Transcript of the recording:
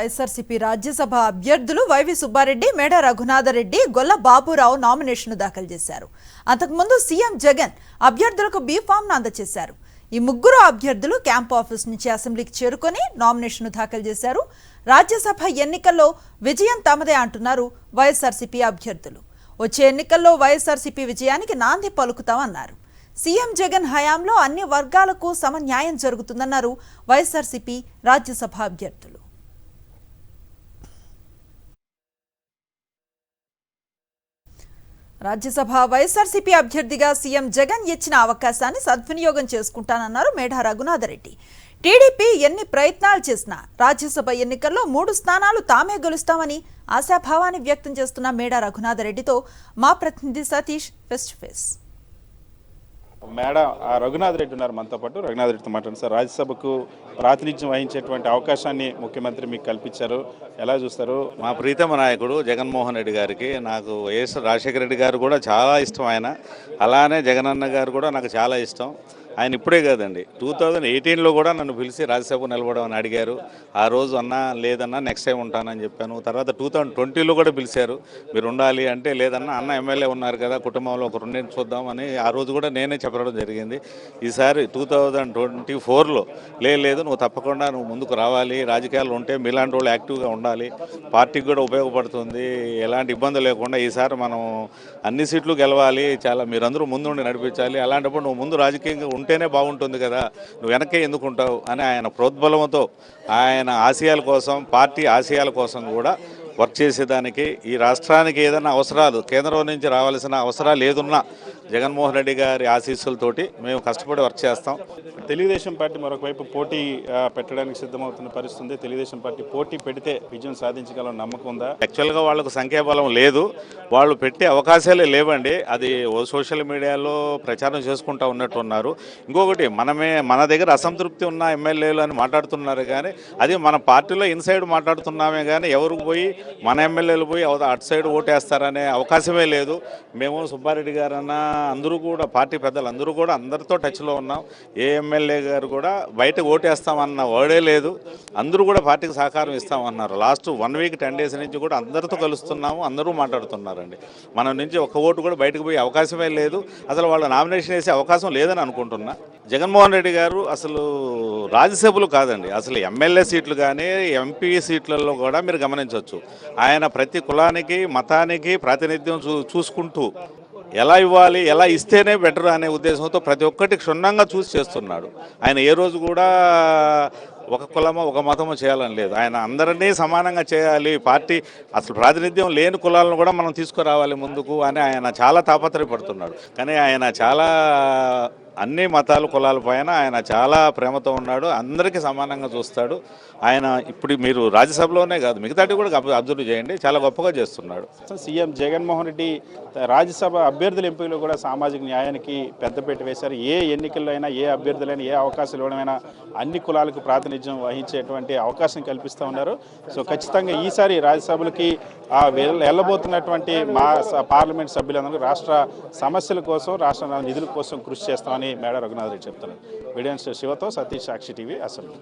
వైఎస్ఆర్సీపీ రాజ్యసభ అభ్యర్థులు వైవి సుబ్బారెడ్డి, మేడ రఘునాథరెడ్డి, గొల్ల బాబురావు నామినేషన్ దాఖలు చేశారు. అంతకుముందు సీఎం జగన్ అభ్యర్థులకు బీ ఫామ్ అందజేశారు. ఈ ముగ్గురు అభ్యర్థులు క్యాంప్ ఆఫీస్ నుంచి అసెంబ్లీకి చేరుకొని నామినేషన్ దాఖలు చేశారు. రాజ్యసభ ఎన్నికల్లో విజయం తమదే అంటున్నారు వైఎస్ఆర్సీపీ అభ్యర్థులు. వచ్చే ఎన్నికల్లో వైఎస్ఆర్సీపీ విజయానికి నాంది పలుకుతామన్నారు. సీఎం జగన్ హయాంలో అన్ని వర్గాలకు సమన్యాయం జరుగుతుందన్నారు వైఎస్ఆర్సీపీ రాజ్యసభ అభ్యర్థులు. రాజ్యసభ వైఎస్ఆర్సీపీ అభ్యర్థిగా సీఎం జగన్ ఇచ్చిన అవకాశాన్ని సద్వినియోగం చేసుకుంటానన్నారు మేడ రఘునాథరెడ్డి. టీడీపీ ఎన్ని ప్రయత్నాలు చేసినా రాజ్యసభ ఎన్నికల్లో 3 స్థానాలు తామే గెలుస్తామని ఆశాభావాన్ని వ్యక్తం చేస్తున్న మేడ రఘునాథరెడ్డితో మా ప్రతినిధి సతీష్ ఫేస్ టు ఫేస్. మేడ రఘునాథరెడ్డి ఉన్నారు మనతో పాటు. రఘునాథరెడ్డితో మాట్లాడండి సార్. రాజ్యసభకు ప్రాతినిధ్యం వహించేటువంటి అవకాశాన్ని ముఖ్యమంత్రి మీకు కల్పించారు, ఎలా చూస్తారు? మా ప్రీతమ నాయకుడు జగన్మోహన్ రెడ్డి గారికి నాకు వైఎస్ రాజశేఖర రెడ్డి గారు కూడా చాలా ఇష్టం. ఆయన అలానే జగనన్న గారు కూడా నాకు చాలా ఇష్టం. ఆయన ఇప్పుడే కాదండి, 2018లో కూడా నన్ను పిలిచి రాజ్యసభకు నిలబడమని అడిగారు. ఆ రోజు అన్నా లేదన్నా నెక్స్ట్ టైం ఉంటానని చెప్పాను. తర్వాత 2020లో కూడా పిలిచారు, మీరు ఉండాలి అంటే లేదన్నా అన్న ఎమ్మెల్యే ఉన్నారు కదా, కుటుంబంలో ఒక 2 చూద్దామని ఆ రోజు కూడా నేనే చెప్పడం జరిగింది. ఈసారి 2024లో లేదు నువ్వు తప్పకుండా నువ్వు ముందుకు రావాలి, రాజకీయాలు ఉంటే మీలాంటి వాళ్ళు యాక్టివ్గా ఉండాలి, పార్టీకి కూడా ఉపయోగపడుతుంది, ఎలాంటి ఇబ్బంది లేకుండా ఈసారి మనం అన్ని సీట్లు గెలవాలి, చాలా మీరందరూ ముందుండి నడిపించాలి, అలాంటప్పుడు నువ్వు ముందు రాజకీయంగా ఉంటేనే బాగుంటుంది కదా, నువ్వు వెనక్కే ఎందుకుంటావు అని ఆయన ప్రోద్బలంతో ఆయన ఆశయాల కోసం, పార్టీ ఆశయాల కోసం కూడా వర్క్ చేసేదానికి, ఈ రాష్ట్రానికి ఏదైనా అవసరాలు కేంద్రం నుంచి రావాల్సిన అవసరాలు ఏదున్నా జగన్మోహన్ రెడ్డి గారి ఆశీస్సులతోటి మేము కష్టపడి వర్క్ చేస్తాం. తెలుగుదేశం పార్టీ మరొక వైపు పోటీ పెట్టడానికి సిద్ధమవుతున్న పరిస్థితుంది. తెలుగుదేశం పార్టీ పోటీ పెడితే విజయం సాధించగల నమ్మకం ఉందా? యాక్చువల్గా వాళ్ళకు సంఖ్యాబలం లేదు, వాళ్ళు పెట్టే అవకాశాలే లేవండి. అది సోషల్ మీడియాలో ప్రచారం చేసుకుంటూ ఉన్నట్టు ఉన్నారు. ఇంకొకటి మన దగ్గర అసంతృప్తి ఉన్న ఎమ్మెల్యేలు అని మాట్లాడుతున్నారు, కానీ అది మన పార్టీలో ఇన్సైడ్ మాట్లాడుతున్నామే కానీ ఎవరికి పోయి మన ఎమ్మెల్యేలు పోయి అటు సైడ్ ఓటేస్తారనే అవకాశమే లేదు. మేము సుబ్బారెడ్డి గారన్నా అందరూ కూడా పార్టీ పెద్దలు అందరూ కూడా అందరితో టచ్లో ఉన్నాం. ఏ ఎమ్మెల్యే గారు కూడా బయట ఓటేస్తామన్న వర్డే లేదు, అందరూ కూడా పార్టీకి సహకారం ఇస్తామన్నారు. లాస్ట్ 1 వీక్ 10 డేస్ నుంచి కూడా అందరితో కలుస్తున్నాము, అందరూ మాట్లాడుతున్నారండి. మన నుంచి ఒక్క ఓటు కూడా బయటకు పోయే అవకాశమే లేదు, అసలు వాళ్ళు నామినేషన్ వేసే అవకాశం లేదని అనుకుంటున్నా. జగన్మోహన్ రెడ్డి గారు అసలు రాజ్యసభలు కాదండి, అసలు ఎమ్మెల్యే సీట్లు కానీ ఎంపీ సీట్లలో కూడా మీరు గమనించవచ్చు, ఆయన ప్రతి కులానికి మతానికి ప్రాతినిధ్యం చూసుకుంటూ ఎలా ఇవ్వాలి, ఎలా ఇస్తేనే బెటర్ అనే ఉద్దేశంతో ప్రతి ఒక్కటి క్షుణ్ణంగా చూసి చేస్తున్నాడు. ఆయన ఏ రోజు కూడా ఒక కులమో ఒక మతమో చేయాలని లేదు, ఆయన అందరినీ సమానంగా చేయాలి, పార్టీ అసలు ప్రాతినిధ్యం లేని కులాలను కూడా మనం తీసుకురావాలి ముందుకు అని ఆయన చాలా తాపత్రయపడుతున్నాడు. కానీ ఆయన చాలా అన్ని మతాలు కులాల పైన ఆయన చాలా ప్రేమతో ఉన్నాడు, అందరికీ సమానంగా చూస్తాడు. ఆయన ఇప్పుడు మీరు రాజ్యసభలోనే కాదు మిగతాటి కూడా అబ్జర్వ్ చేయండి, చాలా గొప్పగా చేస్తున్నాడు. సీఎం జగన్మోహన్ రెడ్డి రాజ్యసభ అభ్యర్థుల ఎంపికలో కూడా సామాజిక న్యాయానికి పెద్దపీట వేశారు. ఏ ఎన్నికల్లో అయినా ఏ అభ్యర్థులైనా ఏ అవకాశాలు ఇవ్వడమైనా అన్ని కులాలకు ప్రాతినిధ్యం వహించేటువంటి అవకాశం కల్పిస్తూ ఉన్నారు. సో ఖచ్చితంగా ఈసారి రాజ్యసభలకి వెళ్ళబోతున్నటువంటి మా పార్లమెంట్ సభ్యులందరూ రాష్ట్ర సమస్యల కోసం, రాష్ట్ర నిధుల కోసం కృషి చేస్తామని మేడ రఘునాథరెడ్డి చెప్తున్నారు. వీడియో శివతో సతీష్, సాక్షి టీవీ, అసెంబ్లీ.